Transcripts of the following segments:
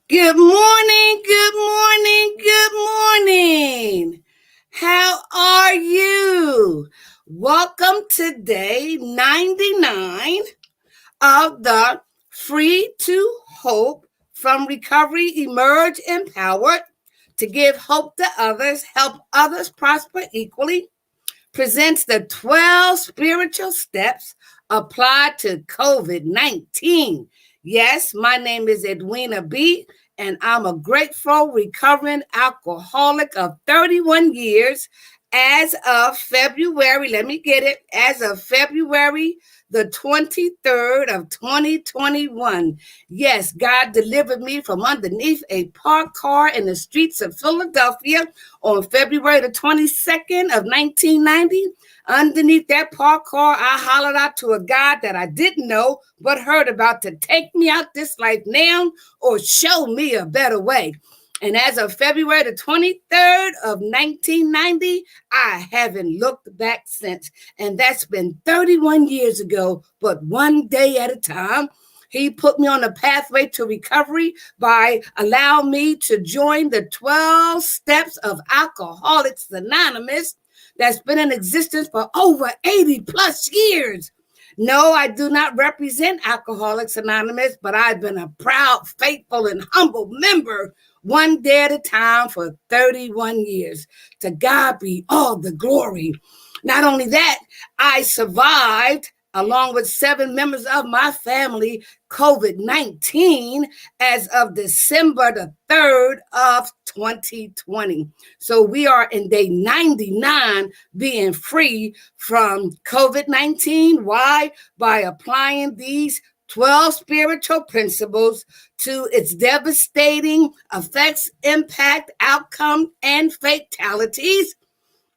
Good morning, good morning, good morning. How are you? Welcome to day 99 of the Free to Hope from Recovery Emerge Empowered to give hope to others, help others prosper equally presents the 12 spiritual steps applied to COVID-19. Yes, my name is Edwina B, and I'm a grateful recovering alcoholic of 31 years as of February, let me get it, as of February the 23rd of 2021. Yes, God delivered me from underneath a parked car in the streets of Philadelphia on February the 22nd of 1990. Underneath that parked car, I hollered out to a God that I didn't know but heard about to take me out this life now or show me a better way. And as of February the 23rd of 1990, I haven't looked back since. And that's been 31 years ago, but one day at a time. He put me on a pathway to recovery by allowing me to join the 12 steps of Alcoholics Anonymous that's been in existence for over 80 plus years. No, I do not represent Alcoholics Anonymous, but I've been a proud, faithful, and humble member one day at a time for 31 years. To God be all the glory. Not only that, I survived, along with 7 members of my family, COVID-19 as of December the 3rd of 2020. So we are in day 99 being free from COVID-19. Why? By applying these 12 spiritual principles to its devastating effects, impact, outcome, and fatalities.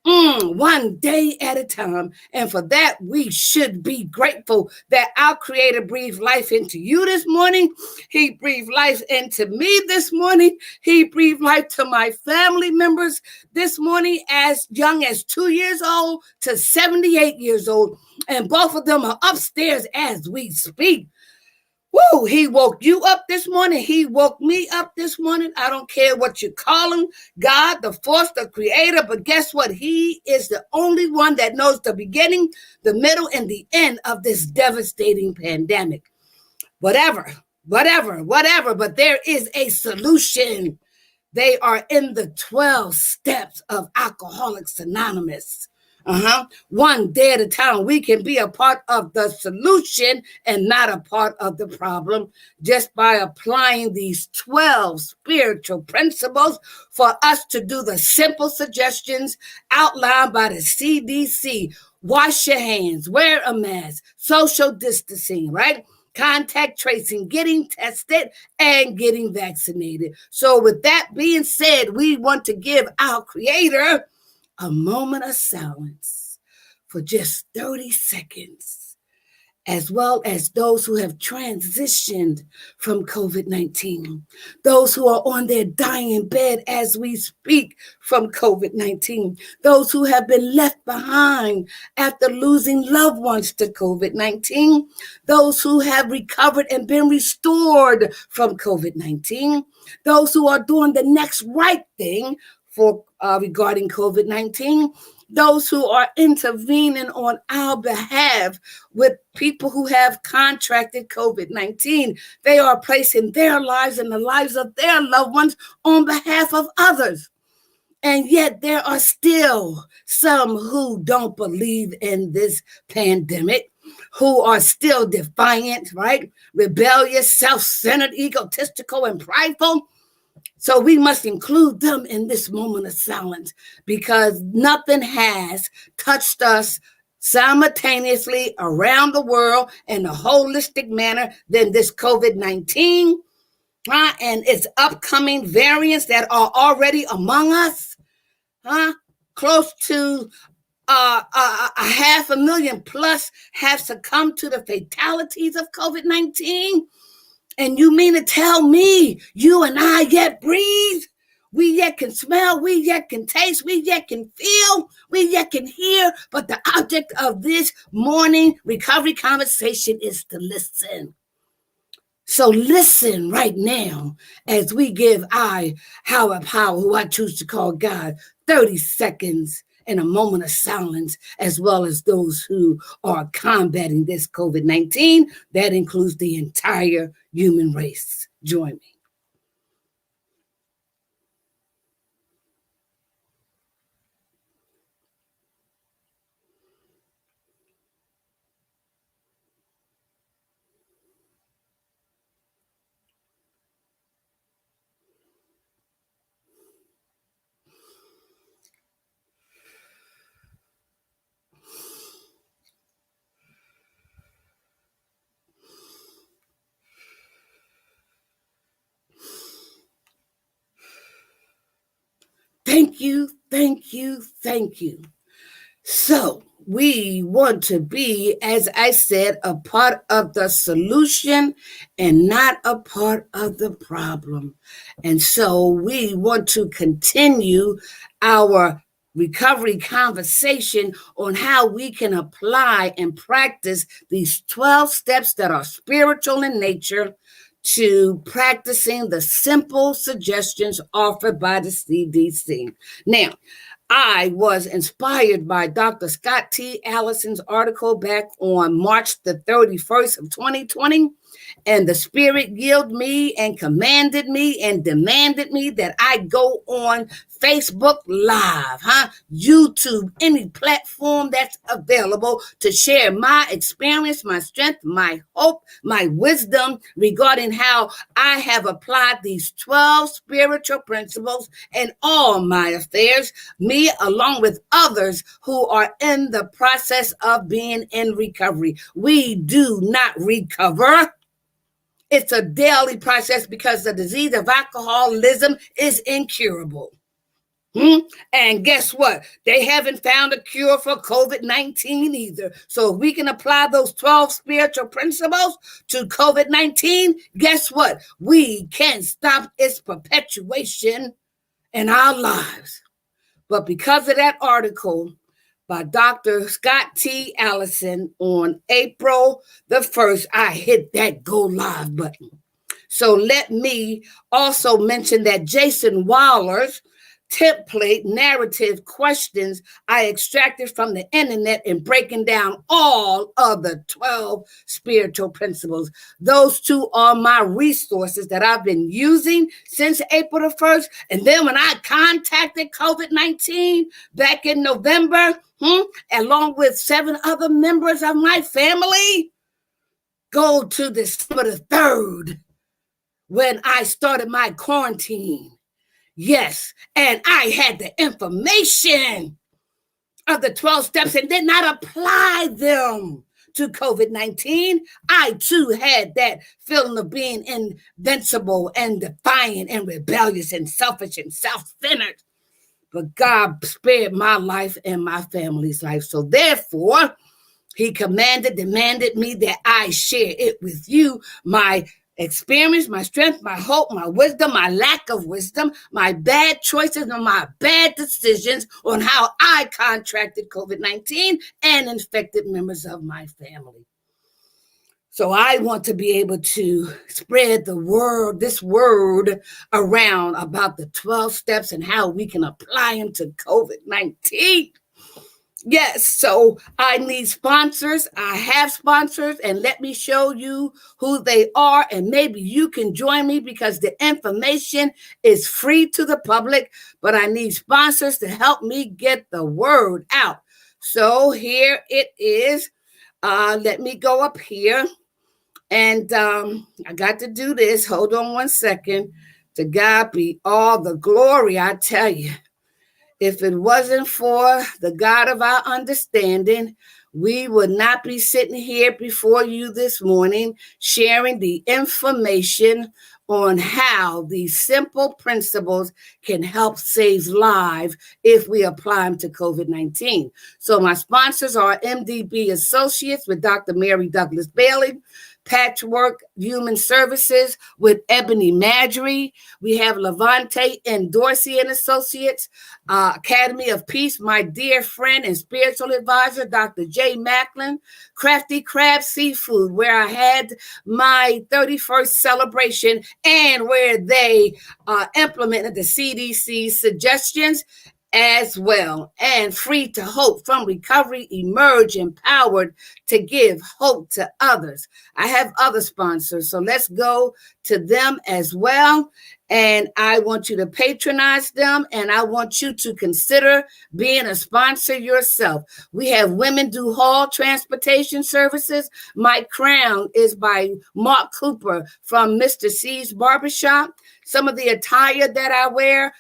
One day at a time. And for that, we should be grateful that our Creator breathed life into you this morning. He breathed life into me this morning. He breathed life to my family members this morning, as young as 2 years old to 78 years old. And both of them are upstairs as we speak. Woo, he woke you up this morning. He woke me up this morning. I don't care what you call him, God, the force, the creator. But guess what? He is the only one that knows the beginning, the middle, and the end of this devastating pandemic. Whatever. But there is a solution. They are in the 12 steps of Alcoholics Anonymous. One day at a time, we can be a part of the solution and not a part of the problem just by applying these 12 spiritual principles for us to do the simple suggestions outlined by the CDC. Wash your hands, wear a mask, social distancing, right? Contact tracing, getting tested, and getting vaccinated. So with that being said, we want to give our Creator a moment of silence for just 30 seconds, as well as those who have transitioned from COVID-19, those who are on their dying bed as we speak from COVID-19, those who have been left behind after losing loved ones to COVID-19, those who have recovered and been restored from COVID-19, those who are doing the next right thing for regarding COVID-19, those who are intervening on our behalf with people who have contracted COVID-19. They are placing their lives and the lives of their loved ones on behalf of others. And yet there are still some who don't believe in this pandemic, who are still defiant, right? Rebellious, self-centered, egotistical, and prideful. So we must include them in this moment of silence because nothing has touched us simultaneously around the world in a holistic manner than this COVID-19 and its upcoming variants that are already among us. Close to 500,000 plus have succumbed to the fatalities of COVID-19. And you mean to tell me you and I yet breathe? We yet can smell, we yet can taste, we yet can feel, we yet can hear. But the object of this morning recovery conversation is to listen. So listen right now as we give I, Howard Power, who I choose to call God, 30 seconds and a moment of silence, as well as those who are combating this COVID-19. That includes the entire human race. Join me. Thank you, thank you, thank you. So we want to be, as I said, a part of the solution and not a part of the problem. And so we want to continue our recovery conversation on how we can apply and practice these 12 steps that are spiritual in nature to practicing the simple suggestions offered by the CDC. Now, I was inspired by Dr. Scott T. Allison's article back on March the 31st of 2020. And the Spirit yielded me and commanded me and demanded me that I go on Facebook Live, YouTube, any platform that's available to share my experience, my strength, my hope, my wisdom regarding how I have applied these 12 spiritual principles in all my affairs, me along with others who are in the process of being in recovery. We do not recover. It's a daily process because the disease of alcoholism is incurable. And guess what? They haven't found a cure for COVID-19 either. So if we can apply those 12 spiritual principles to COVID-19, guess what? We can stop its perpetuation in our lives. But because of that article by Dr. Scott T. Allison on April the 1st, I hit that go live button. So let me also mention that Jason Waller's template narrative questions I extracted from the internet and breaking down all of the 12 spiritual principles. Those two are my resources that I've been using since April the 1st. And then when I contacted COVID-19 back in November, along with 7 other members of my family, go to December the 3rd when I started my quarantine. Yes, and I had the information of the 12 steps and did not apply them to COVID-19. I too had that feeling of being invincible and defiant and rebellious and selfish and self-centered. But God spared my life and my family's life. So therefore, He demanded me that I share it with you, my experience, my strength, my hope, my wisdom, my lack of wisdom, my bad choices, and my bad decisions on how I contracted COVID-19 and infected members of my family. So I want to be able to spread this word around about the 12 steps and how we can apply them to COVID-19. Yes, so I need sponsors. I have sponsors, and let me show you who they are, and maybe you can join me because the information is free to the public, but I need sponsors to help me get the word out. So here it is. Let me go up here, and I got to do this. Hold on one second. To God be all the glory, I tell you. If it wasn't for the God of our understanding, we would not be sitting here before you this morning sharing the information on how these simple principles can help save lives if we apply them to COVID-19. So my sponsors are MDB Associates with Dr. Mary Douglas Bailey, Patchwork Human Services with Ebony Madry. We have Levante and Dorsey and Associates, Academy of Peace, my dear friend and spiritual advisor, Dr. J. Macklin. Crafty Crab Seafood, where I had my 31st celebration and where they implemented the CDC suggestions as well. And Free to Hope, from recovery, emerge empowered to give hope to others. I have other sponsors, so let's go to them as well. And I want you to patronize them, and I want you to consider being a sponsor yourself. We have Women Do Hall Transportation Services. My crown is by Mark Cooper from Mr. C's Barbershop. Some of the attire that I wear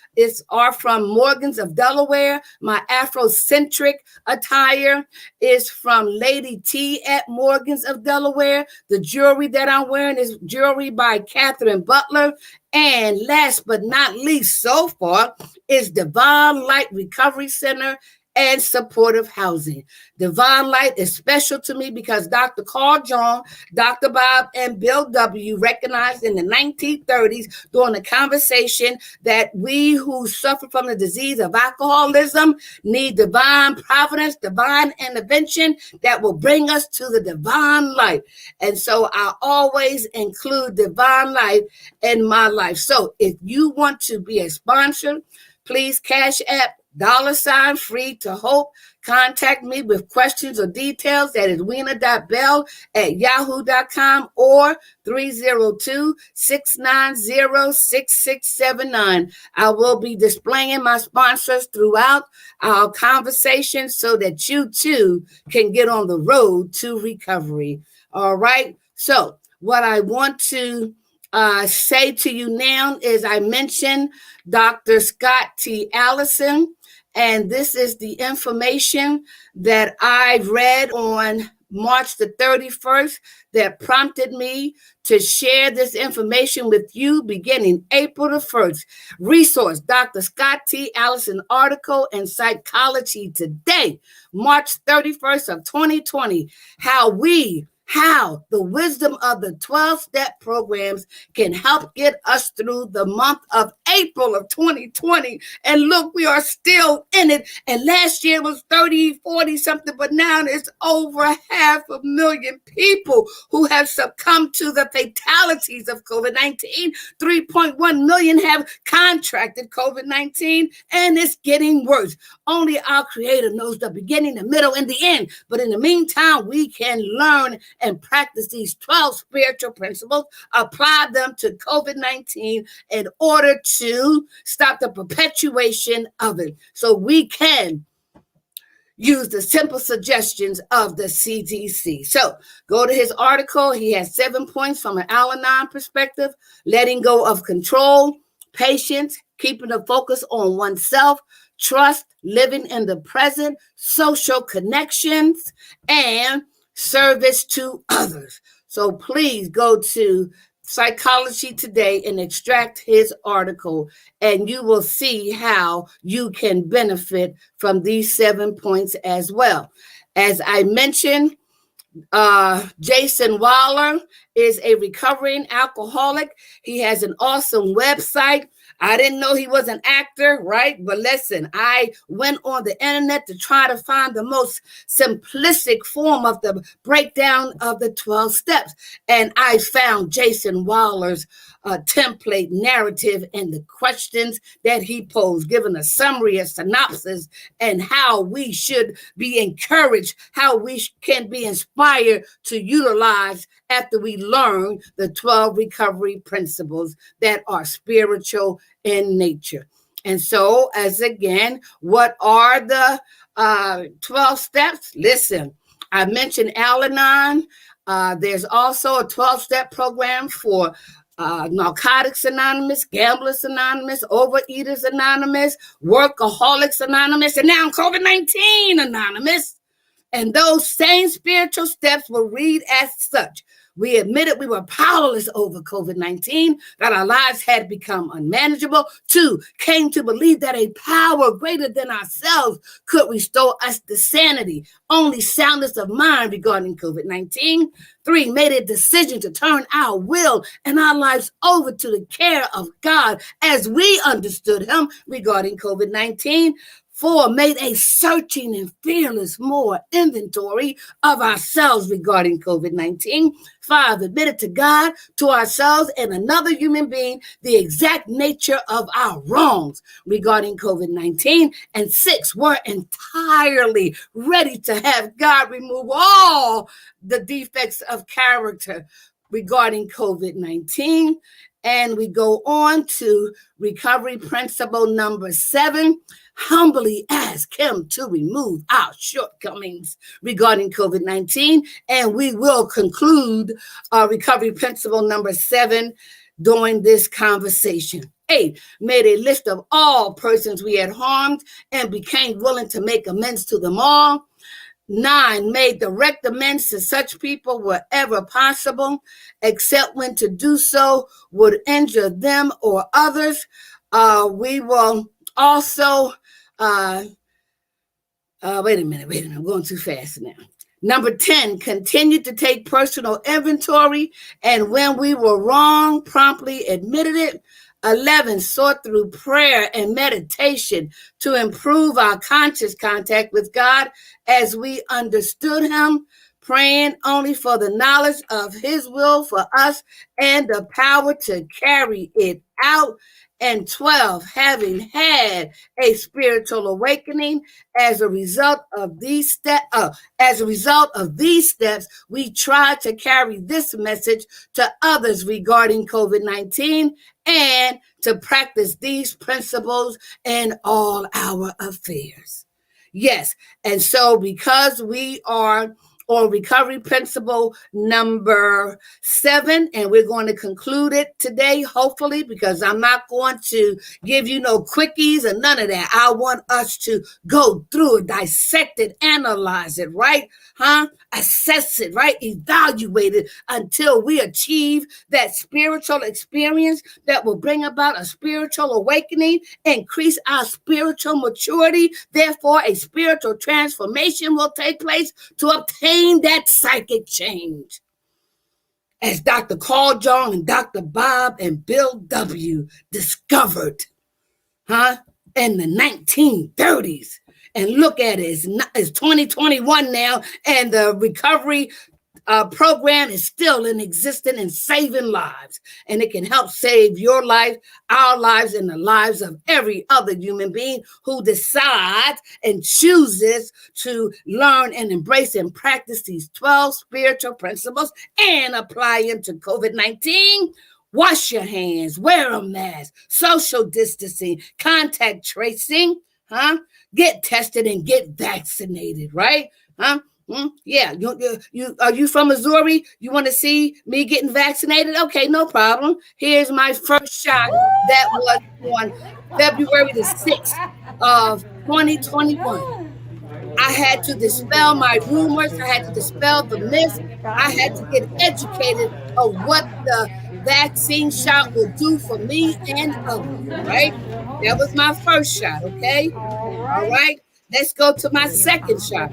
are from Morgan's of Delaware. My Afrocentric attire is from Lady T at Morgan's of Delaware. The jewelry that I'm wearing is jewelry by Catherine Butler. And last but not least so far is Divine Light Recovery Center and supportive housing. Divine Light is special to me because Dr. Carl Jung, Dr. Bob, and Bill W. recognized in the 1930s during a conversation that we who suffer from the disease of alcoholism need divine providence, divine intervention that will bring us to the divine light. And so I always include divine light in my life. So if you want to be a sponsor, please Cash App $Free to Hope. Contact me with questions or details at edwina.bell@yahoo.com or 302-690-6679. I will be displaying my sponsors throughout our conversation so that you too can get on the road to recovery. All right. So what I want to say to you now is I mentioned Dr. Scott T. Allison, and this is the information that I read on March the 31st that prompted me to share this information with you beginning April the 1st. Resource, Dr. Scott T. Allison article in Psychology Today, March 31st of 2020, how the wisdom of the 12-step programs can help get us through the month of April of 2020. And look, we are still in it. And last year was 30, 40 something, but now it's over 500,000 people who have succumbed to the fatalities of COVID-19. 3.1 million have contracted COVID-19, and it's getting worse. Only our Creator knows the beginning, the middle, and the end. But in the meantime, we can learn and practice these 12 spiritual principles, apply them to COVID-19 in order to stop the perpetuation of it. So we can use the simple suggestions of the CDC. So go to his article. He has 7 points from an Al-Anon perspective: letting go of control, patience, keeping the focus on oneself, trust, living in the present, social connections, and service to others. So please go to Psychology Today and extract his article, and you will see how you can benefit from these 7 points as well. As I mentioned, Jason Waller is a recovering alcoholic. He has an awesome website. I didn't know he was an actor, right? But listen, I went on the internet to try to find the most simplistic form of the breakdown of the 12 steps. And I found Jason Waller's template narrative and the questions that he posed, giving a summary, a synopsis, and how we should be encouraged, how we can be inspired to utilize after we learn the 12 recovery principles that are spiritual in nature. And so, as again, what are the 12 steps? Listen, I mentioned Al-Anon. There's also a 12-step program for Narcotics Anonymous, Gamblers Anonymous, Overeaters Anonymous, Workaholics Anonymous, and now COVID-19 Anonymous. And those same spiritual steps will read as such: We admitted we were powerless over COVID-19, that our lives had become unmanageable. 2, came to believe that a power greater than ourselves could restore us to sanity, only soundness of mind regarding COVID-19. 3, made a decision to turn our will and our lives over to the care of God as we understood him regarding COVID-19. 4, made a searching and fearless more inventory of ourselves regarding COVID-19. 5, admitted to God, to ourselves, and another human being the exact nature of our wrongs regarding COVID-19. And 6, were entirely ready to have God remove all the defects of character regarding COVID-19. And we go on to recovery principle number 7. Humbly ask him to remove our shortcomings regarding COVID-19. And we will conclude recovery principle number 7 during this conversation. 8, made a list of all persons we had harmed and became willing to make amends to them all. 9, made direct amends to such people wherever possible, except when to do so would injure them or others. We will also, wait a minute, I'm going too fast now. Number 10, continued to take personal inventory, and when we were wrong, promptly admitted it. 11, sought through prayer and meditation to improve our conscious contact with God as we understood him, praying only for the knowledge of his will for us and the power to carry it out. And 12, having had a spiritual awakening as a result of these steps, we try to carry this message to others regarding COVID-19 and to practice these principles in all our affairs. Yes, and so because we are on recovery principle number 7, and we're going to conclude it today, hopefully, because I'm not going to give you no quickies or none of that. I want us to go through it, dissect it, analyze it, right? Assess it, right? Evaluate it until we achieve that spiritual experience that will bring about a spiritual awakening, increase our spiritual maturity. Therefore, a spiritual transformation will take place to obtain that psychic change. As Dr. Carl Jung and Dr. Bob and Bill W. discovered, in the 1930s. And look at it, it's 2021 now, and the recovery program is still in existence and saving lives. And it can help save your life, our lives, and the lives of every other human being who decides and chooses to learn and embrace and practice these 12 spiritual principles and apply them to COVID-19. Wash your hands, wear a mask, social distancing, contact tracing, get tested and get vaccinated, right? Yeah, you are you from Missouri? You want to see me getting vaccinated? Okay, no problem. Here's my first shot that was on February the 6th of 2021. I had to dispel my rumors. I had to dispel the myths. I had to get educated of what the vaccine shot will do for me and others, right? That was my first shot, okay? All right. Let's go to my second shot.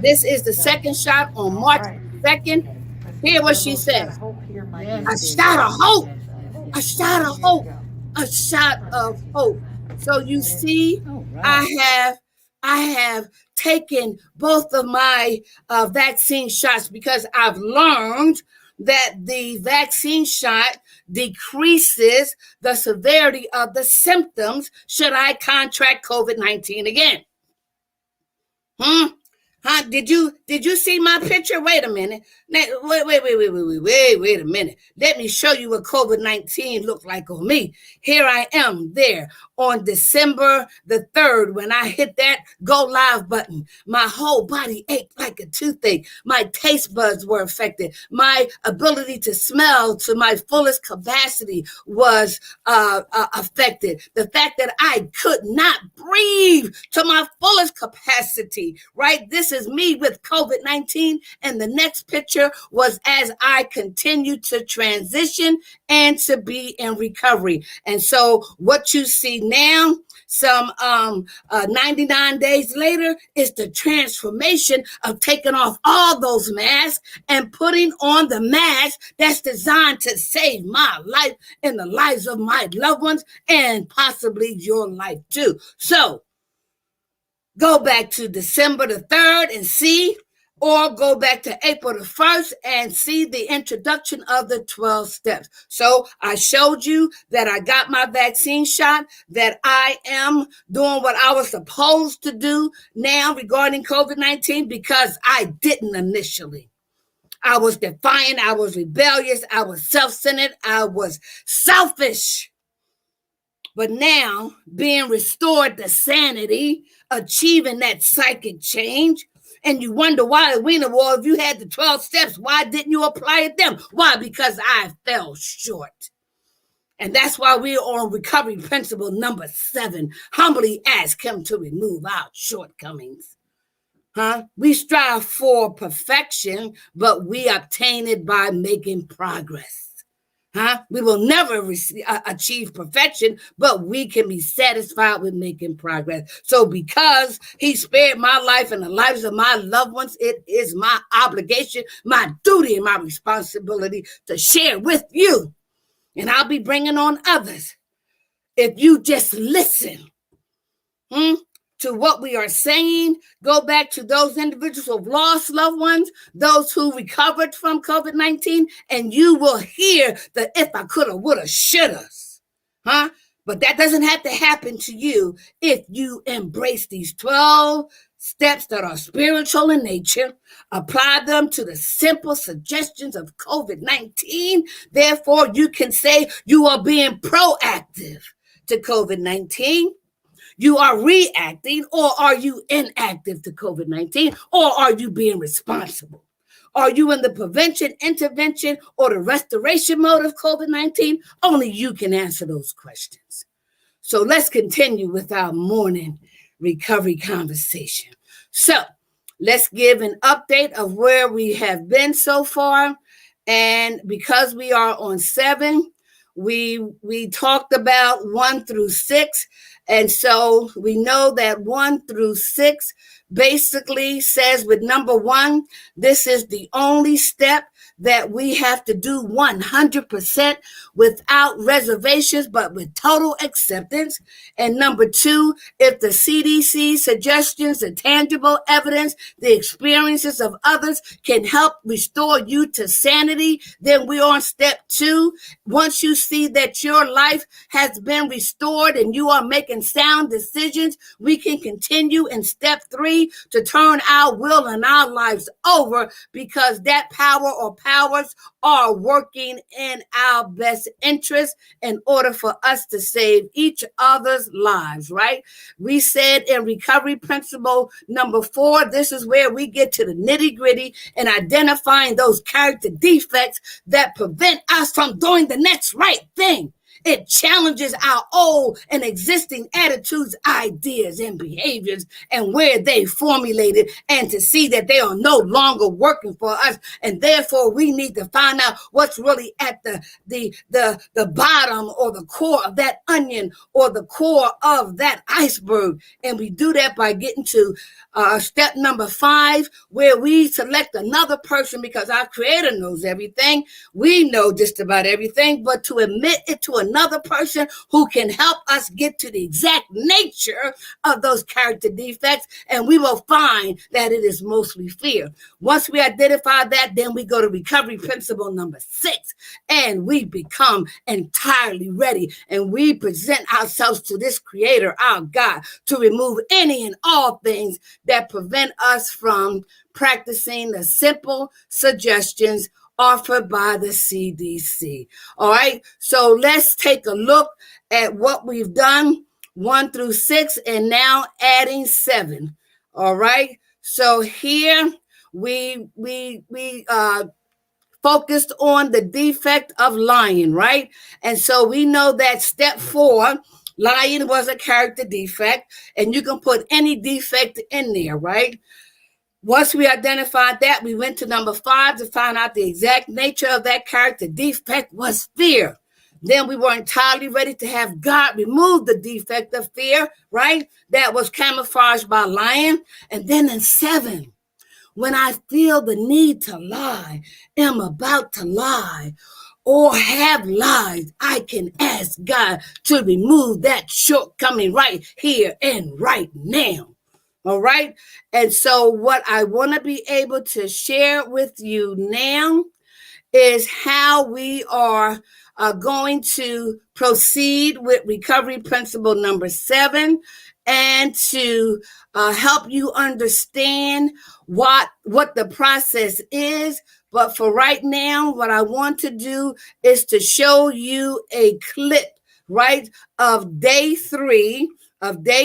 This is the second shot on March 2nd. Hear what she says. A shot of hope. A shot of hope. A shot of hope. So you see, I have taken both of my vaccine shots because I've learned that the vaccine shot decreases the severity of the symptoms should I contract COVID-19 again. Did you see my picture? Wait a minute. Wait a minute. Let me show you what COVID-19 looked like on me. Here I am there on December the 3rd when I hit that go live button. My whole body ached like a toothache. My taste buds were affected. My ability to smell to my fullest capacity was affected. The fact that I could not breathe to my fullest capacity, right? This is was me with COVID-19, and the next picture was as I continued to transition and to be in recovery. And so what you see now, some 99 days later, is the transformation of taking off all those masks and putting on the mask that's designed to save my life and the lives of my loved ones and possibly your life too. So go back to December the 3rd and see, or go back to April the 1st and see the introduction of the 12 steps. So I showed you that I got my vaccine shot, that I am doing what I was supposed to do now regarding COVID-19 because I didn't initially. I was defiant, I was rebellious, I was self-centered, I was selfish. But now, being restored to sanity, achieving that psychic change, and you wonder why, Edwina, well, if you had the 12 steps, why didn't you apply it then? Why? Because I fell short. And that's why we're on recovery principle number 7. Humbly ask him to remove our shortcomings. We strive for perfection, but we obtain it by making progress. We will never achieve perfection, but we can be satisfied with making progress. So because he spared my life and the lives of my loved ones, it is my obligation, my duty, and my responsibility to share with you. And I'll be bringing on others. If you just listen to what we are saying, go back to those individuals who have lost loved ones, those who recovered from COVID-19, and you will hear the if I coulda, woulda, shouldas. But that doesn't have to happen to you if you embrace these 12 steps that are spiritual in nature, apply them to the simple suggestions of COVID-19. Therefore, you can say you are being proactive to COVID-19. You are reacting, or are you inactive to COVID-19, or are you being responsible? Are you in the prevention, intervention, or the restoration mode of COVID-19? Only you can answer those questions. So let's continue with our morning recovery conversation. So let's give an update of where we have been so far. And because we are on 7, we talked about 1 through 6. And so we know that 1 through 6 basically says with number 1, this is the only step that we have to do 100% without reservations, but with total acceptance. And number 2, if the CDC suggestions, the tangible evidence, the experiences of others can help restore you to sanity, then we're on step 2. Once you see that your life has been restored and you are making sound decisions, we can continue in step 3 to turn our will and our lives over, because that power or powers are working in our best interest in order for us to save each other's lives, right? We said in recovery principle number 4, this is where we get to the nitty-gritty and identifying those character defects that prevent us from doing the next right thing. It challenges our old and existing attitudes, ideas, and behaviors, and where they formulated, and to see that they are no longer working for us. And therefore, we need to find out what's really at the bottom or the core of that onion or the core of that iceberg. And we do that by getting to step number 5, where we select another person, because our Creator knows everything. We know just about everything, but to admit it to another person who can help us get to the exact nature of those character defects, and we will find that it is mostly fear. Once we identify that, then we go to recovery principle number 6, and we become entirely ready, and we present ourselves to this Creator, our God, to remove any and all things that prevent us from practicing the simple suggestions offered by the CDC. All right, so let's take a look at what we've done 1 through 6, and now adding 7. All right, so here we focused on the defect of lying, right? And so we know that step 4, lying was a character defect, and you can put any defect in there, right? Once we identified that, we went to number 5 to find out the exact nature of that character defect was fear. Then we were entirely ready to have God remove the defect of fear, right? That was camouflaged by lying. And then in 7, when I feel the need to lie, am about to lie, or have lied, I can ask God to remove that shortcoming right here and right now. All right. And so, what I want to be able to share with you now is how we are going to proceed with recovery principle number 7, and to help you understand what the process is. But for right now, what I want to do is to show you a clip, right, of day 3 of the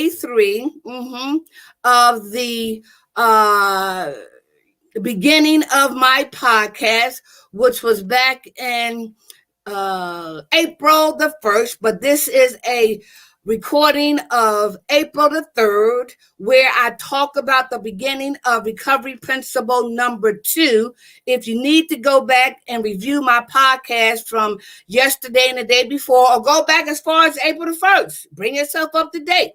beginning of my podcast, which was back in April the 1st, but this is a recording of April the 3rd, where I talk about the beginning of recovery principle number 2. If you need to go back and review my podcast from yesterday and the day before, or go back as far as April the 1st, bring yourself up to date.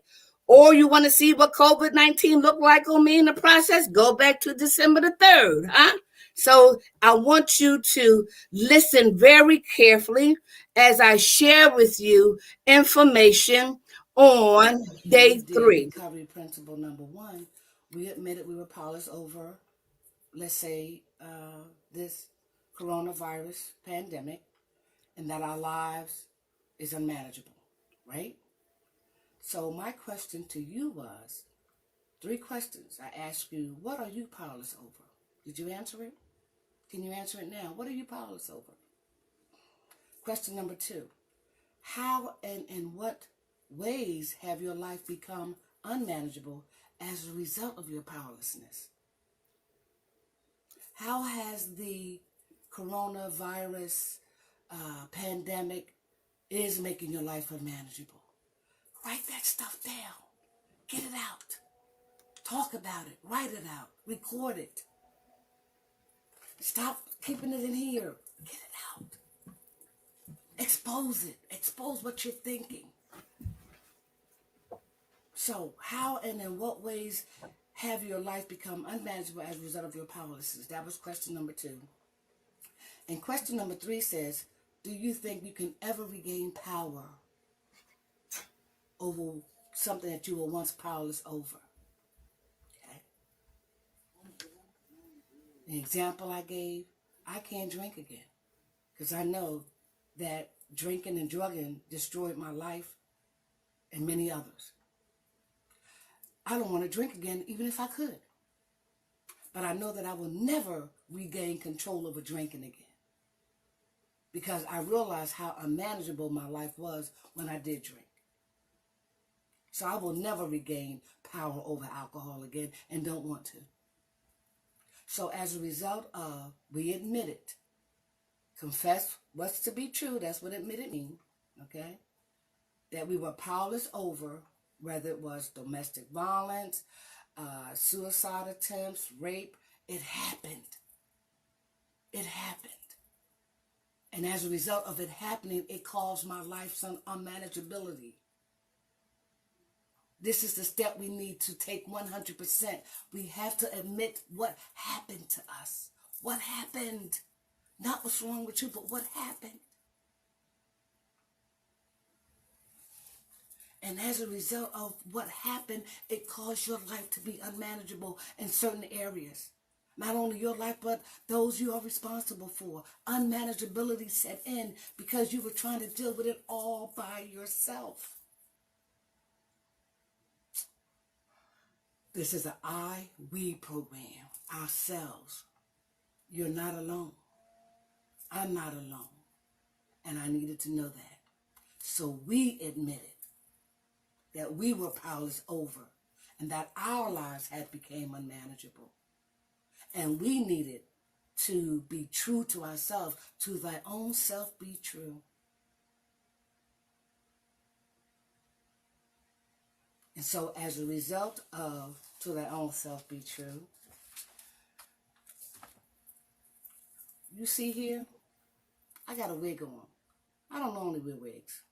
Or you want to see what COVID-19 looked like on me in the process, go back to December the 3rd, huh? So I want you to listen very carefully as I share with you information on day 3. Recovery principle number 1, we admitted we were powerless over, let's say, this coronavirus pandemic, and that our lives is unmanageable, right? So my question to you was 3 questions. I asked you, what are you powerless over? Did you answer it? Can you answer it now? What are you powerless over? Question number 2, how and in what ways have your life become unmanageable as a result of your powerlessness? How has the coronavirus pandemic is making your life unmanageable? Write that stuff down. Get it out. Talk about it. Write it out. Record it. Stop keeping it in here. Get it out. Expose it. Expose what you're thinking. So, how and in what ways have your life become unmanageable as a result of your powerlessness? That was question number 2. And question number 3 says, do you think you can ever regain power over something that you were once powerless over? Okay. The example I gave, I can't drink again because I know that drinking and drugging destroyed my life and many others. I don't want to drink again even if I could. But I know that I will never regain control over drinking again because I realized how unmanageable my life was when I did drink. So I will never regain power over alcohol again and don't want to. So as a result of, we admit it, confess what's to be true, that's what admitted means, okay? That we were powerless over, whether it was domestic violence, suicide attempts, rape, it happened. It happened. And as a result of it happening, it caused my life some unmanageability. This is the step we need to take 100%. We have to admit what happened to us. What happened? Not what's wrong with you, but what happened. And as a result of what happened, it caused your life to be unmanageable in certain areas. Not only your life, but those you are responsible for. Unmanageability set in because you were trying to deal with it all by yourself. This is an we program, ourselves. You're not alone. I'm not alone. And I needed to know that. So we admitted that we were powerless over and that our lives had become unmanageable. And we needed to be true to ourselves. To thy own self be true. And so as a result of to thy own self be true, you see here, I got a wig on. I don't normally wear wigs.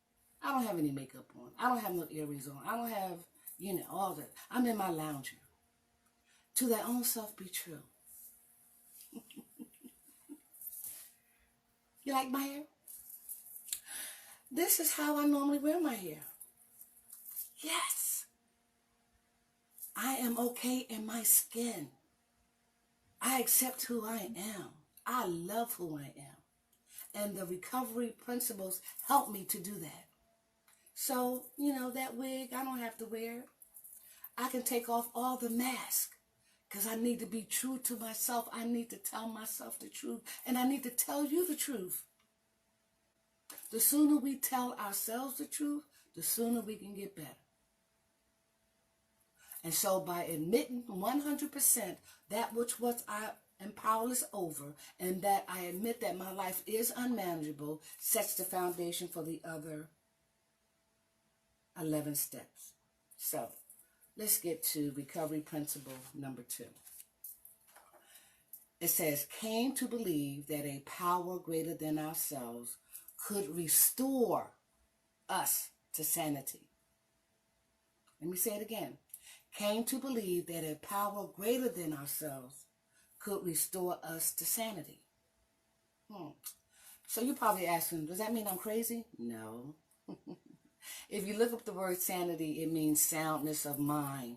I don't have any makeup on. I don't have no earrings on. I don't have, all that. I'm in my lounger. To thy own self be true. You like my hair? This is how I normally wear my hair. Yes. I am okay in my skin. I accept who I am. I love who I am. And the recovery principles help me to do that. So, that wig, I don't have to wear it. I can take off all the mask because I need to be true to myself. I need to tell myself the truth. And I need to tell you the truth. The sooner we tell ourselves the truth, the sooner we can get better. And so by admitting 100% that which I am powerless over, and that I admit that my life is unmanageable, sets the foundation for the other 11 steps. So let's get to recovery principle number 2. It says, came to believe that a power greater than ourselves could restore us to sanity. Let me say it again. Came to believe that a power greater than ourselves could restore us to sanity. So you're probably asking, does that mean I'm crazy? No. If you look up the word sanity, it means soundness of mind.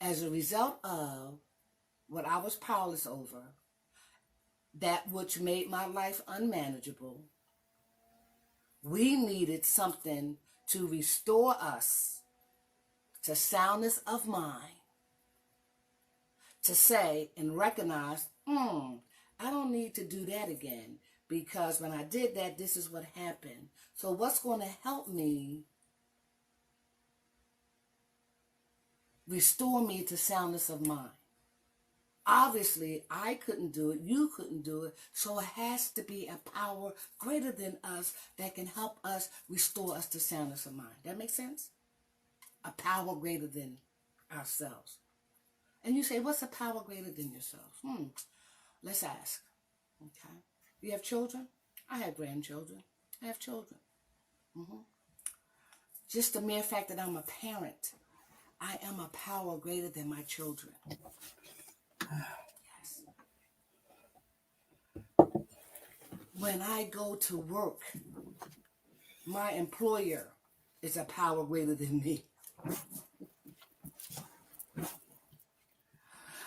As a result of what I was powerless over, that which made my life unmanageable, we needed something to restore us to soundness of mind, to say and recognize, I don't need to do that again, because when I did that, this is what happened. So what's going to help me restore me to soundness of mind? Obviously, I couldn't do it. You couldn't do it. So it has to be a power greater than us that can help us restore us to soundness of mind. That makes sense? A power greater than ourselves. And you say, what's a power greater than yourself? Let's ask. Okay. You have children? I have grandchildren. I have children. Just the mere fact that I'm a parent, I am a power greater than my children. Yes. When I go to work, my employer is a power greater than me.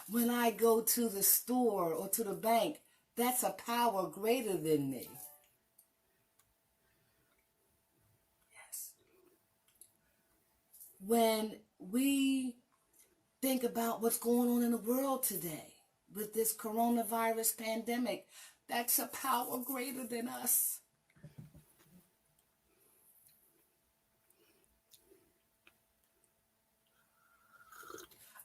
When I go to the store or to the bank, that's a power greater than me. Yes. When we think about what's going on in the world today with this coronavirus pandemic, that's a power greater than us.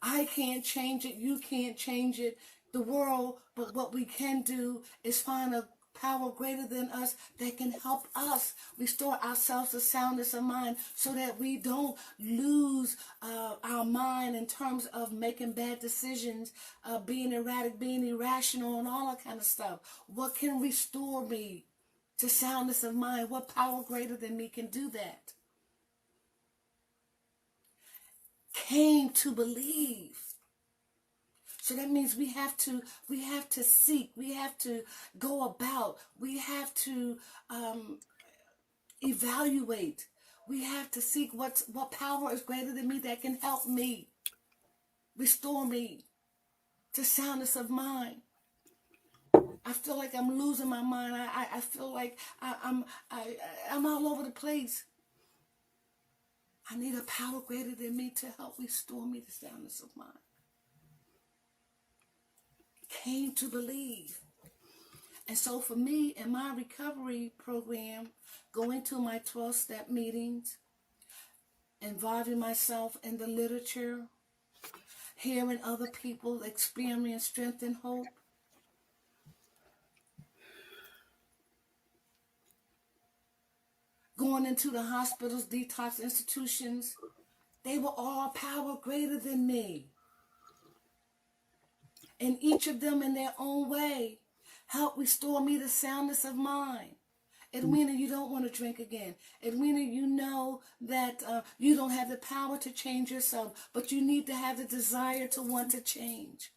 I can't change it. You can't change it. The world, but what we can do is find a power greater than us that can help us restore ourselves to soundness of mind so that we don't lose our mind in terms of making bad decisions, being erratic, being irrational, and all that kind of stuff. What can restore me to soundness of mind? What power greater than me can do that? Came to believe. So that means we have to seek, we have to go about, we have to evaluate, we have to seek what power is greater than me that can help me, restore me to soundness of mind. I feel like I'm losing my mind. I feel like I'm all over the place. I need a power greater than me to help restore me to soundness of mind. Came to believe. And so for me, in my recovery program, going to my 12-step meetings, involving myself in the literature, hearing other people experience strength and hope, going into the hospitals, detox institutions, they were all power greater than me. And each of them in their own way Help restore me the soundness of mind. Edwina, you don't want to drink again. Edwina, you know that you don't have the power to change yourself, but you need to have the desire to want to change.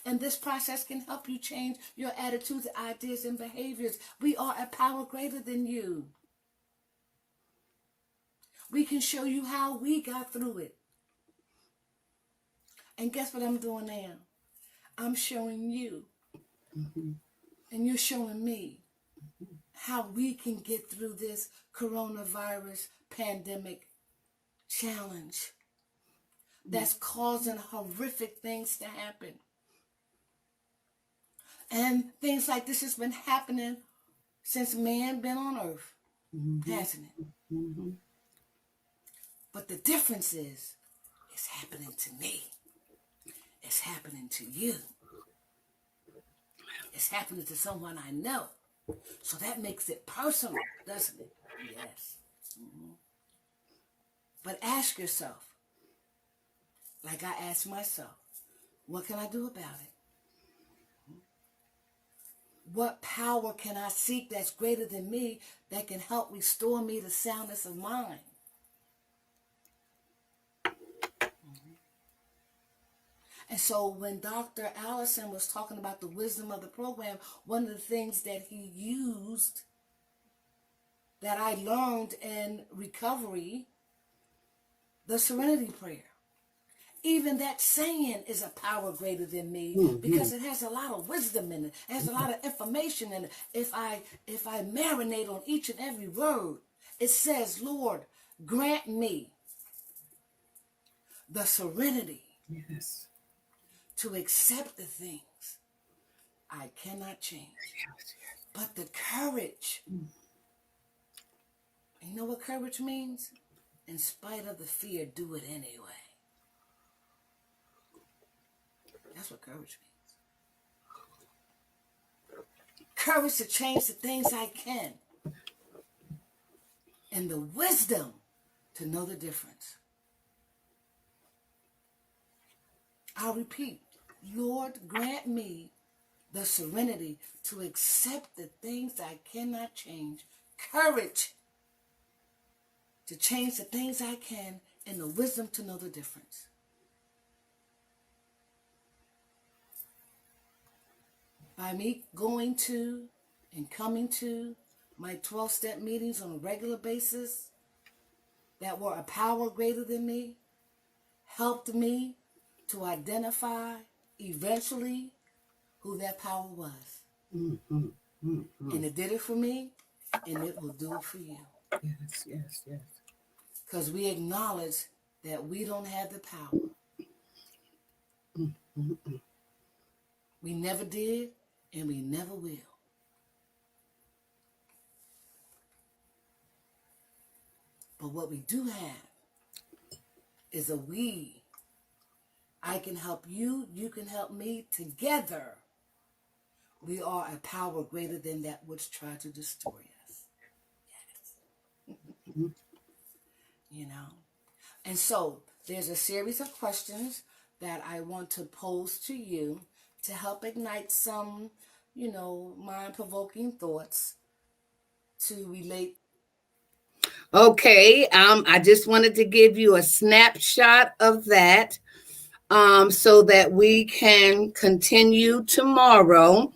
And this process can help you change your attitudes, ideas, and behaviors. We are a power greater than you. We can show you how we got through it. And guess what I'm doing now? I'm showing you, and you're showing me how we can get through this coronavirus pandemic challenge that's causing horrific things to happen. And things like this has been happening since man been on earth, hasn't it? But the difference is, it's happening to me. It's happening to you. It's happening to someone I know. So that makes it personal, doesn't it? Yes. But ask yourself, like I asked myself, what can I do about it? What power can I seek that's greater than me that can help restore me the soundness of mind? And so when Dr. Allison was talking about the wisdom of the program, one of the things that he used that I learned in recovery, the serenity prayer. Even that saying is a power greater than me because it has a lot of wisdom in it. It has a lot of information in it. If I marinate on each and every word, it says, Lord, grant me the serenity. Yes. To accept the things I cannot change. Yes. But the courage. You know what courage means? In spite of the fear, do it anyway. That's what courage means. Courage to change the things I can. And the wisdom to know the difference. I'll repeat. Lord, grant me the serenity to accept the things I cannot change. Courage to change the things I can, and the wisdom to know the difference. By me going to and coming to my 12-step meetings on a regular basis that were a power greater than me, helped me to identify eventually who that power was. And it did it for me, and it will do it for you. Yes, yes, yes. Because we acknowledge that we don't have the power. We never did, and we never will. But what we do have is a we. I can help you, you can help me. Together, we are a power greater than that which tried to destroy us. Yes. You know? And so, there's a series of questions that I want to pose to you to help ignite some, mind-provoking thoughts to relate. Okay, I just wanted to give you a snapshot of that so that we can continue tomorrow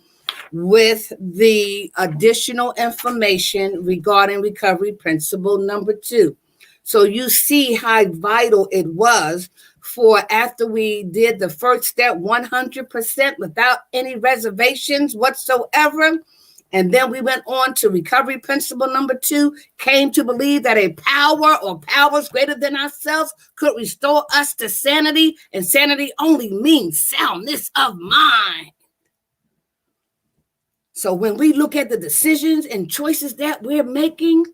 with the additional information regarding recovery principle number 2. So you see how vital it was for after we did the first step 100% without any reservations whatsoever. And then we went on to recovery principle number 2, came to believe that a power or powers greater than ourselves could restore us to sanity. And sanity only means soundness of mind. So when we look at the decisions and choices that we're making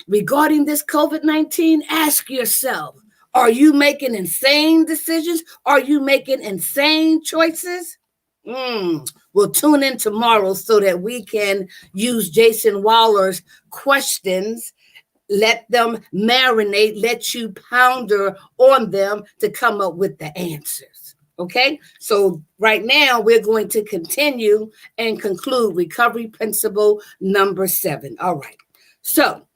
regarding this COVID-19, ask yourself, are you making insane decisions? Are you making insane choices? We'll tune in tomorrow so that we can use Jason Waller's questions, let them marinate, let you ponder on them to come up with the answers. Okay, so right now we're going to continue and conclude recovery principle number 7. All right, so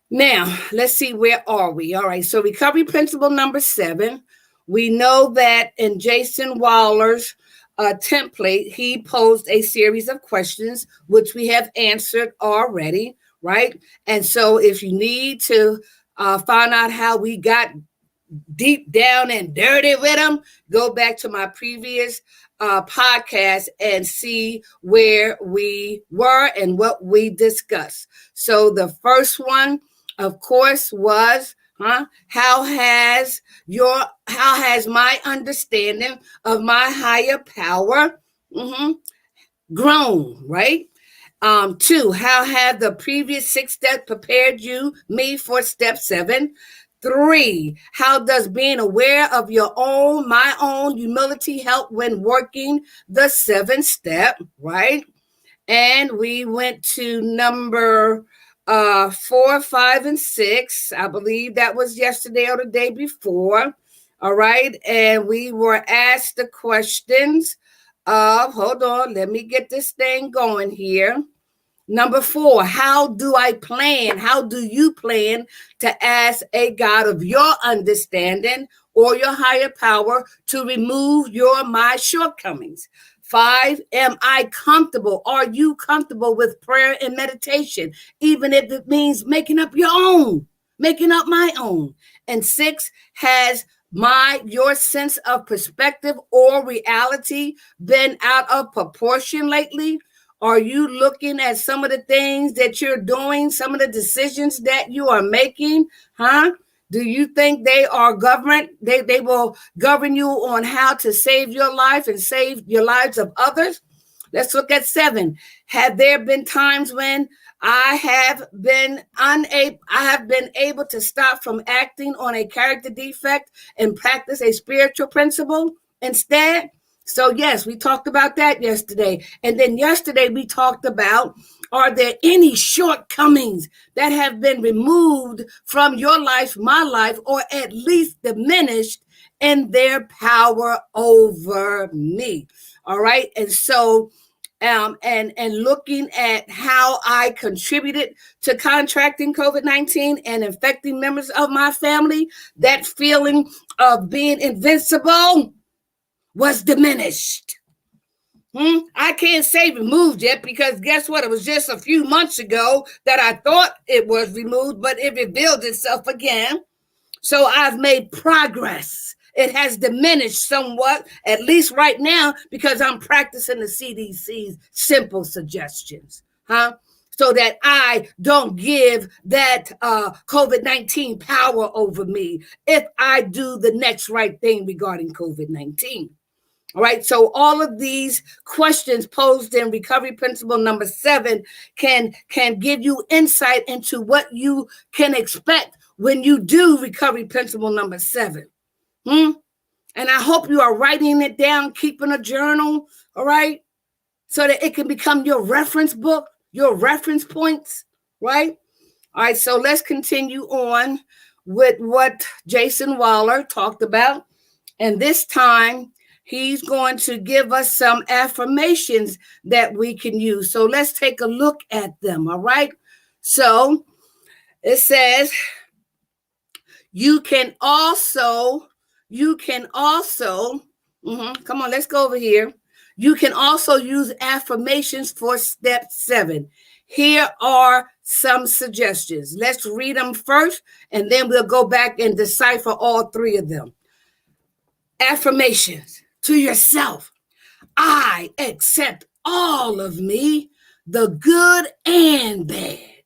now let's see, where are we? All right, so recovery principle number 7. We know that in Jason Waller's template, he posed a series of questions which we have answered already, right? And so if you need to find out how we got deep down and dirty with them, go back to my previous podcast and see where we were and what we discussed. So the first one, of course, was how has my understanding of my higher power grown, right? 2, how have the previous 6 steps prepared me for step 7? 3, how does being aware of my own humility help when working the 7th step, right? And we went to number 4, 5, and 6. I believe that was yesterday or the day before. All right. And we were asked the questions of, hold on, let me get this thing going here. Number 4, how do you plan to ask a God of your understanding or your higher power to remove my shortcomings? 5, are you comfortable with prayer and meditation, even if it means making up my own? And 6, has your sense of perspective or reality been out of proportion lately? Are you looking at some of the things that you're doing, some of the decisions that you are making? Do you think they are governed? They will govern you on how to save your life and save your lives of others? Let's look at 7. Have there been times when I have been able to stop from acting on a character defect and practice a spiritual principle instead? So yes, we talked about that yesterday. And then yesterday we talked about, are there any shortcomings that have been removed from your life, my life, or at least diminished in their power over me? All right. And so and looking at how I contributed to contracting COVID-19 and infecting members of my family, that feeling of being invincible was diminished. I can't say removed yet, because guess what? It was just a few months ago that I thought it was removed, but it revealed itself again. So I've made progress. It has diminished somewhat, at least right now, because I'm practicing the CDC's simple suggestions, so that I don't give that COVID-19 power over me if I do the next right thing regarding COVID-19. All right, so all of these questions posed in recovery principle number 7 can give you insight into what you can expect when you do recovery principle number 7. And I hope you are writing it down, keeping a journal, all right, so that it can become your reference book, your reference points, right? All right, so let's continue on with what Jason Waller talked about. And this time, he's going to give us some affirmations that we can use. So let's take a look at them, all right? So it says, you can also, come on, let's go over here. You can also use affirmations for step 7. Here are some suggestions. Let's read them first, and then we'll go back and decipher all 3 of them. Affirmations to yourself. I accept all of me, the good and bad.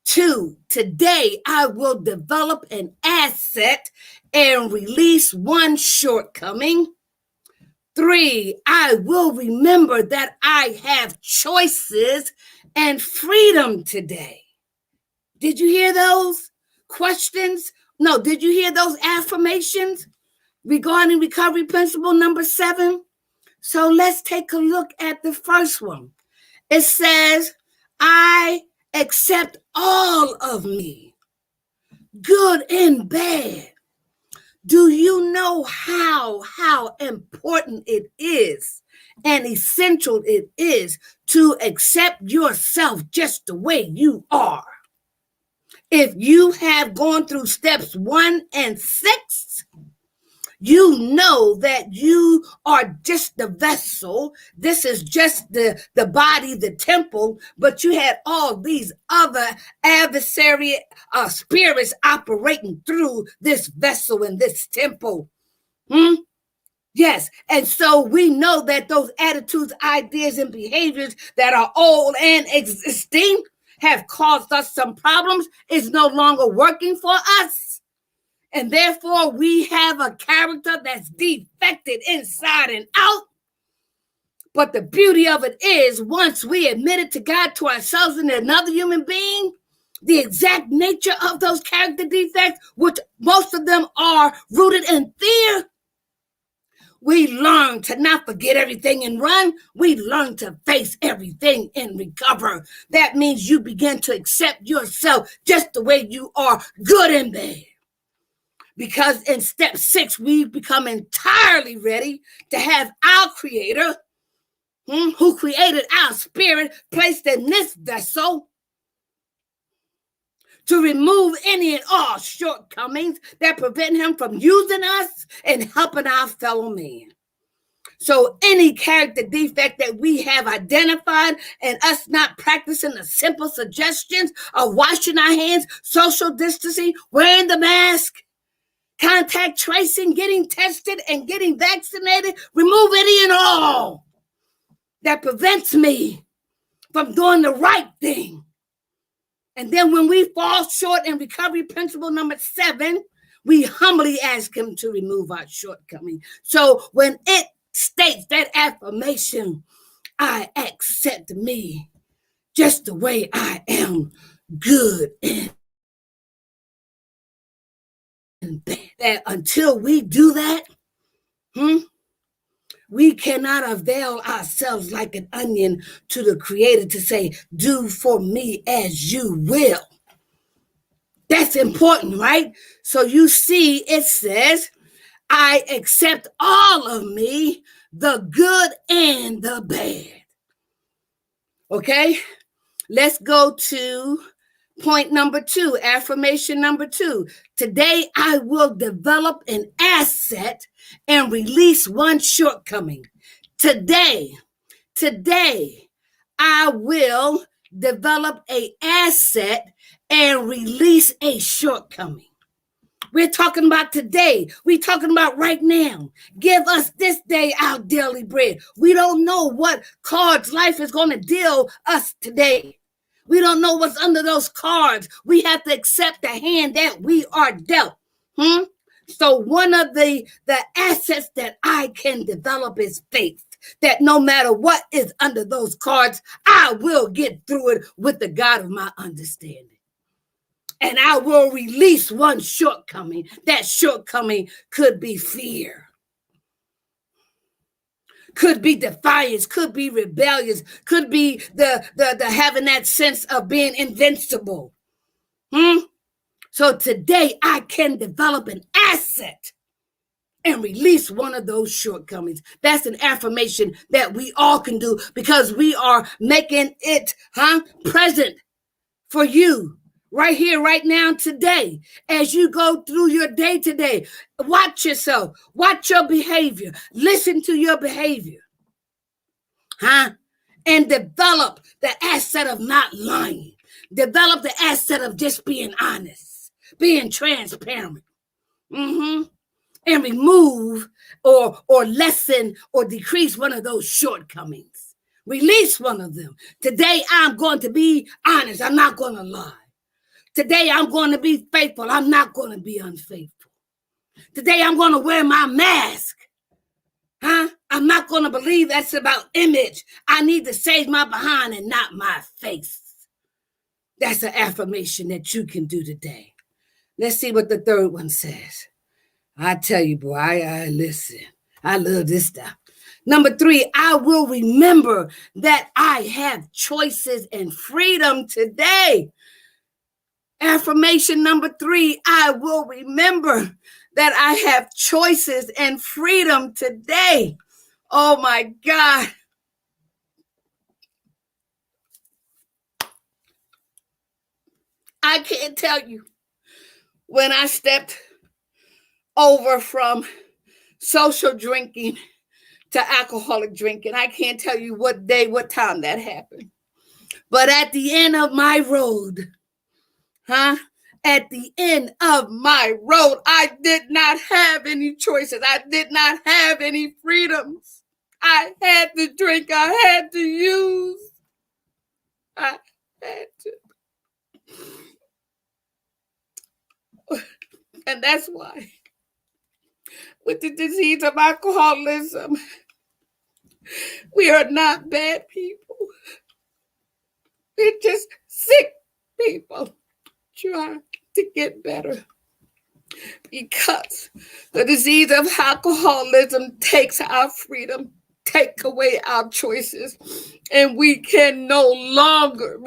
2, today I will develop an asset and release one shortcoming. 3, I will remember that I have choices and freedom today. Did you hear those questions? No, did you hear those affirmations regarding recovery principle number 7? So let's take a look at the first one. It says, I accept all of me, good and bad. Do you know how important it is and essential it is to accept yourself just the way you are? If you have gone through steps 1 and 6, you know that you are just the vessel. This is just the body, the temple, but you had all these other adversary spirits operating through this vessel and this temple. Yes. And so we know that those attitudes, ideas, and behaviors that are old and existing have caused us some problems, is no longer working for us. And therefore, we have a character that's defected inside and out. But the beauty of it is, once we admit it to God, to ourselves, and another human being, the exact nature of those character defects, which most of them are rooted in fear, we learn to not forget everything and run. We learn to face everything and recover. That means you begin to accept yourself just the way you are, good and bad. Because in step 6, we become entirely ready to have our Creator, who created our spirit, placed in this vessel to remove any and all shortcomings that prevent him from using us and helping our fellow man. So any character defect that we have identified and us not practicing the simple suggestions of washing our hands, social distancing, wearing the mask, contact tracing, getting tested, and getting vaccinated, remove any and all that prevents me from doing the right thing. And then when we fall short in recovery principle number 7, we humbly ask him to remove our shortcoming. So when it states that affirmation, I accept me just the way I am, good and bad. That until we do that, we cannot avail ourselves like an onion to the Creator to say, do for me as you will. That's important, right? So you see, it says, I accept all of me, the good and the bad. Okay, let's go to point number 2, affirmation number 2. Today, I will develop an asset and release one shortcoming. Today, I will develop an asset and release a shortcoming. We're talking about today. We're talking about right now. Give us this day our daily bread. We don't know what cards life is going to deal us today. We don't know what's under those cards. We have to accept the hand that we are dealt. So one of the assets that I can develop is faith. That no matter what is under those cards, I will get through it with the God of my understanding. And I will release one shortcoming. That shortcoming could be fear, could be defiance, could be rebellious, could be the having that sense of being invincible. So today I can develop an asset and release one of those shortcomings. That's an affirmation that we all can do because we are making it present for you. Right here, right now, today, as you go through your day today, watch yourself, watch your behavior, listen to your behavior, and develop the asset of not lying. Develop the asset of just being honest, being transparent, and remove or lessen or decrease one of those shortcomings. Release one of them. Today, I'm going to be honest. I'm not going to lie. Today, I'm going to be faithful. I'm not going to be unfaithful. Today, I'm going to wear my mask. I'm not going to believe that's about image. I need to save my behind and not my face. That's an affirmation that you can do today. Let's see what the third one says. I tell you, boy, I listen. I love this stuff. Number 3, I will remember that I have choices and freedom today. Affirmation number 3, I will remember that I have choices and freedom today. Oh my God. I can't tell you when I stepped over from social drinking to alcoholic drinking. I can't tell you what day, what time that happened. But at the end of my road, at the end of my road, I did not have any choices. I did not have any freedoms. I had to drink. I had to use. I had to. And that's why, with the disease of alcoholism, we are not bad people. We're just sick people trying to get better. Because the disease of alcoholism takes our freedom, take away our choices, and we can no longer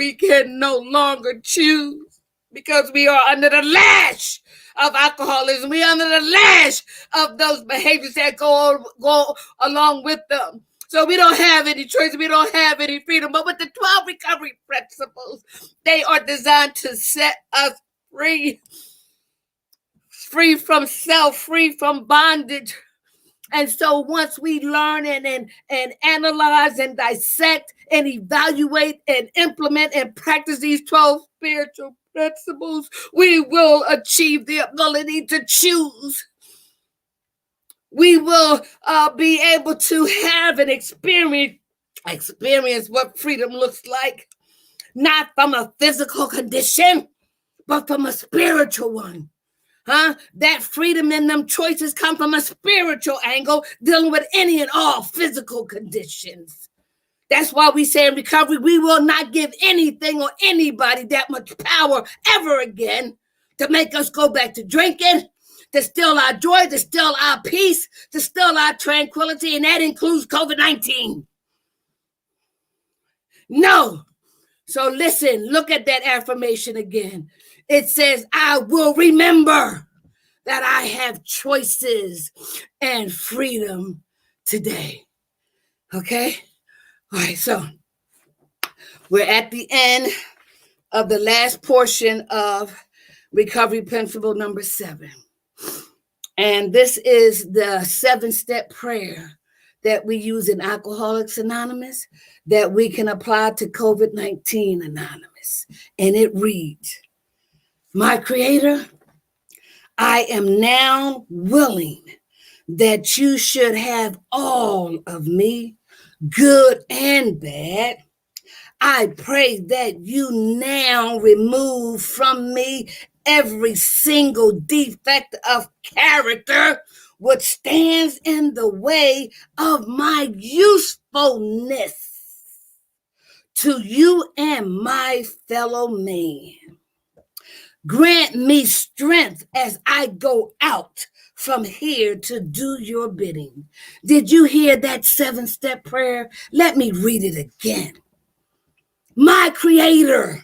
choose, because we are under the lash of alcoholism. We are under the lash of those behaviors that go along with them. So we don't have any choice. We don't have any freedom. But with the 12 recovery principles, they are designed to set us free. Free from self, free from bondage. And so once we learn and analyze and dissect and evaluate and implement and practice these 12 spiritual principles, we will achieve the ability to choose. We will be able to have an experience what freedom looks like, not from a physical condition, but from a spiritual one. That freedom and them choices come from a spiritual angle, dealing with any and all physical conditions. That's why we say in recovery, we will not give anything or anybody that much power ever again to make us go back to drinking, to steal our joy, to steal our peace, to steal our tranquility, and that includes COVID-19. No. So listen, look at that affirmation again. It says, I will remember that I have choices and freedom today. Okay? All right, so we're at the end of the last portion of recovery principle number 7. And this is the 7-step prayer that we use in Alcoholics Anonymous that we can apply to COVID-19 Anonymous. And it reads, my Creator, I am now willing that you should have all of me, good and bad. I pray that you now remove from me every single defect of character which stands in the way of my usefulness to you and my fellow man. Grant me strength as I go out from here to do your bidding. Did you hear that 7-step prayer? Let me read it again. My Creator,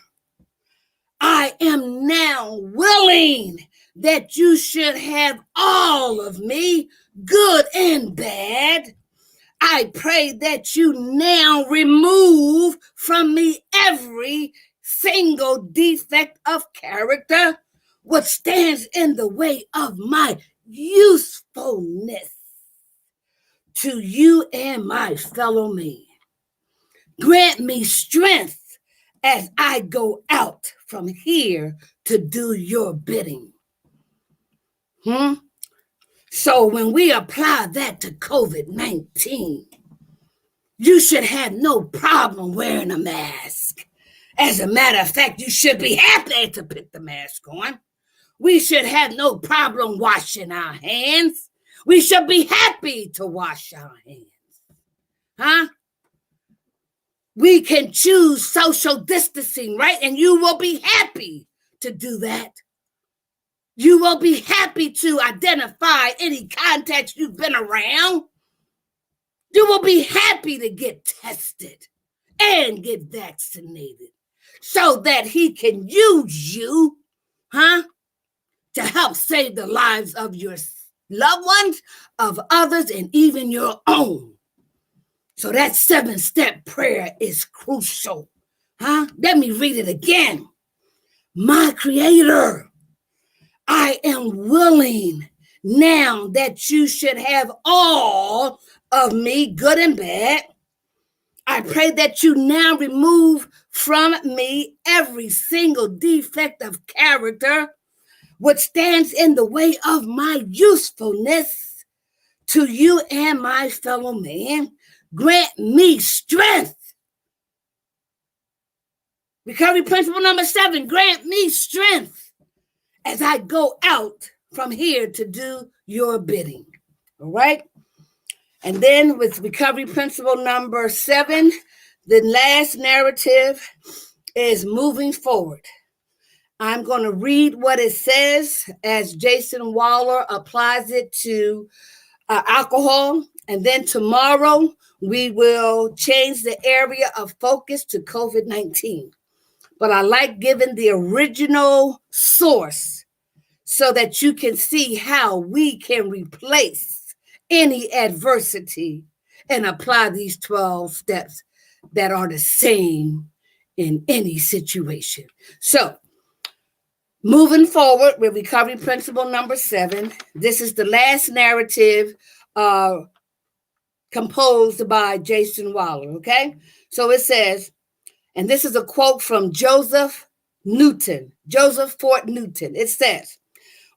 I am now willing that you should have all of me, good and bad. I pray that you now remove from me every single defect of character which stands in the way of my usefulness to you and my fellow man. Grant me strength as I go out from here to do your bidding. So when we apply that to COVID-19, you should have no problem wearing a mask. As a matter of fact, you should be happy to put the mask on. We should have no problem washing our hands. We should be happy to wash our hands. We can choose social distancing, right? And you will be happy to do that. You will be happy to identify any contacts you've been around. You will be happy to get tested and get vaccinated so that he can use you, to help save the lives of your loved ones, of others, and even your own. So that 7-step prayer is crucial. Let me read it again. My Creator, I am willing now that you should have all of me, good and bad. I pray that you now remove from me every single defect of character which stands in the way of my usefulness to you and my fellow man. Grant me strength. Recovery principle number 7, grant me strength as I go out from here to do your bidding. All right? And then with recovery principle number 7, the last narrative is moving forward. I'm going to read what it says as Jason Waller applies it to alcohol. And then tomorrow, we will change the area of focus to COVID-19. But I like giving the original source so that you can see how we can replace any adversity and apply these 12 steps that are the same in any situation. So, moving forward with recovery principle number 7, this is the last narrative composed by Jason Waller, okay? So it says, and this is a quote from Joseph Fort Newton. It says,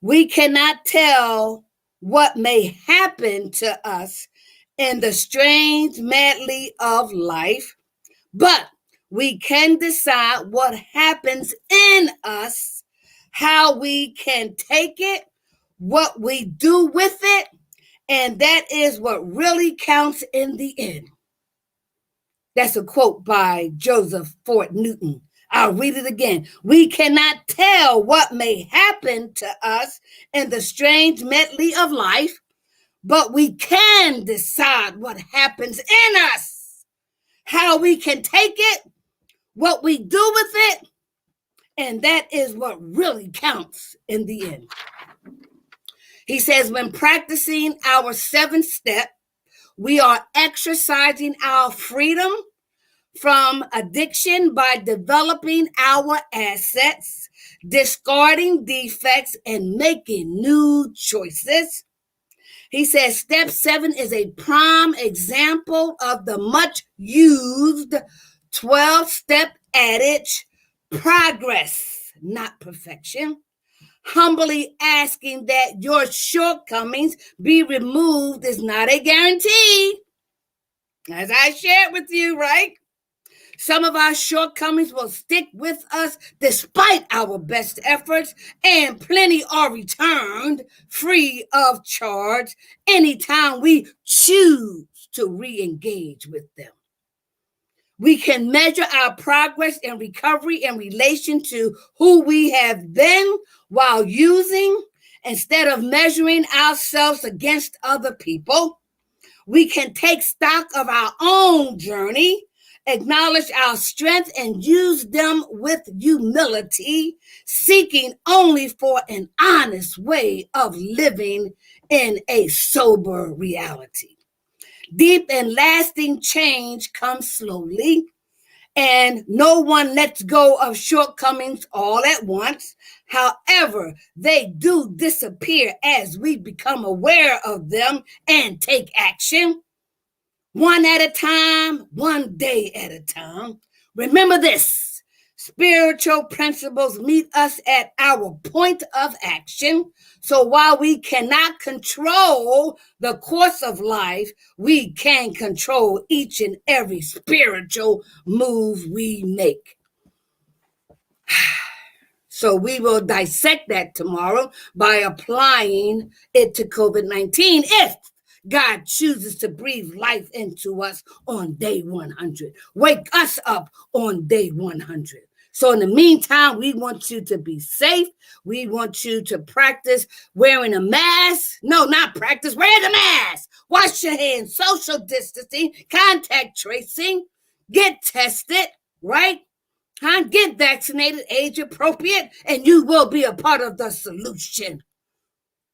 we cannot tell what may happen to us in the strange medley of life, but we can decide what happens in us, how we can take it, what we do with it, and that is what really counts in the end. That's a quote by Joseph Fort Newton. I'll read it again. We cannot tell what may happen to us in the strange medley of life, but we can decide what happens in us, how we can take it, what we do with it, and that is what really counts in the end. He says, when practicing our 7th step, we are exercising our freedom from addiction by developing our assets, discarding defects, and making new choices. He says step 7 is a prime example of the much used 12-step adage, progress, not perfection. Humbly asking that your shortcomings be removed is not a guarantee. As I shared with you, right? Some of our shortcomings will stick with us despite our best efforts, and plenty are returned free of charge anytime we choose to re-engage with them. We can measure our progress and recovery in relation to who we have been while using, instead of measuring ourselves against other people. We can take stock of our own journey, acknowledge our strengths, and use them with humility, seeking only for an honest way of living in a sober reality. Deep and lasting change comes slowly, and no one lets go of shortcomings all at once. However, they do disappear as we become aware of them and take action. One at a time, one day at a time. Remember this. Spiritual principles meet us at our point of action. So while we cannot control the course of life, we can control each and every spiritual move we make. So we will dissect that tomorrow by applying it to COVID-19 if God chooses to breathe life into us on day 100. Wake us up on day 100. So in the meantime, we want you to be safe. We want you to practice wearing a mask. No, not practice. Wear the mask. Wash your hands. Social distancing. Contact tracing. Get tested, right? Get vaccinated, age appropriate, and you will be a part of the solution.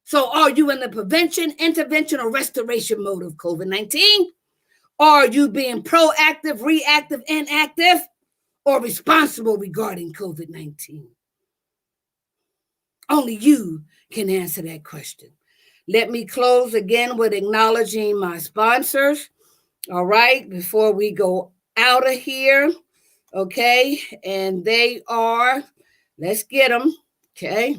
So are you in the prevention, intervention, or restoration mode of COVID-19? Are you being proactive, reactive, inactive, or responsible regarding COVID-19? Only you can answer that question. Let me close again with acknowledging my sponsors, all right, before we go out of here, okay? And they are, let's get them, okay?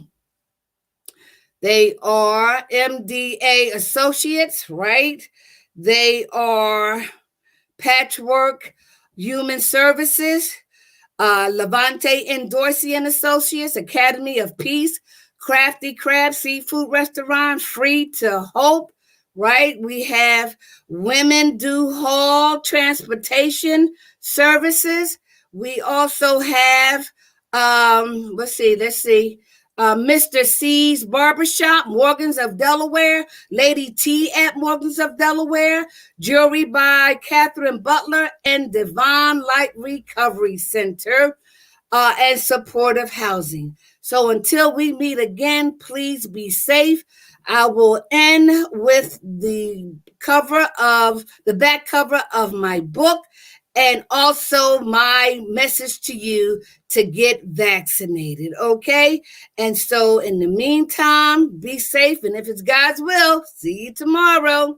They are MDA Associates, right? They are Patchwork Human Services, Levante Endorsi and Associates, Academy of Peace, Crafty Crab Seafood Restaurant, Free to Hope, right? We have Women Do Haul Transportation Services. We also have, let's see, Mr. C's Barbershop, Morgans of Delaware, Lady T at Morgans of Delaware, Jewelry by Catherine Butler, and Devon Light Recovery Center, and supportive housing. So until we meet again, please be safe. I will end with the back cover of my book, and also my message to you to get vaccinated, okay? And so in the meantime, be safe, and if it's God's will, see you tomorrow.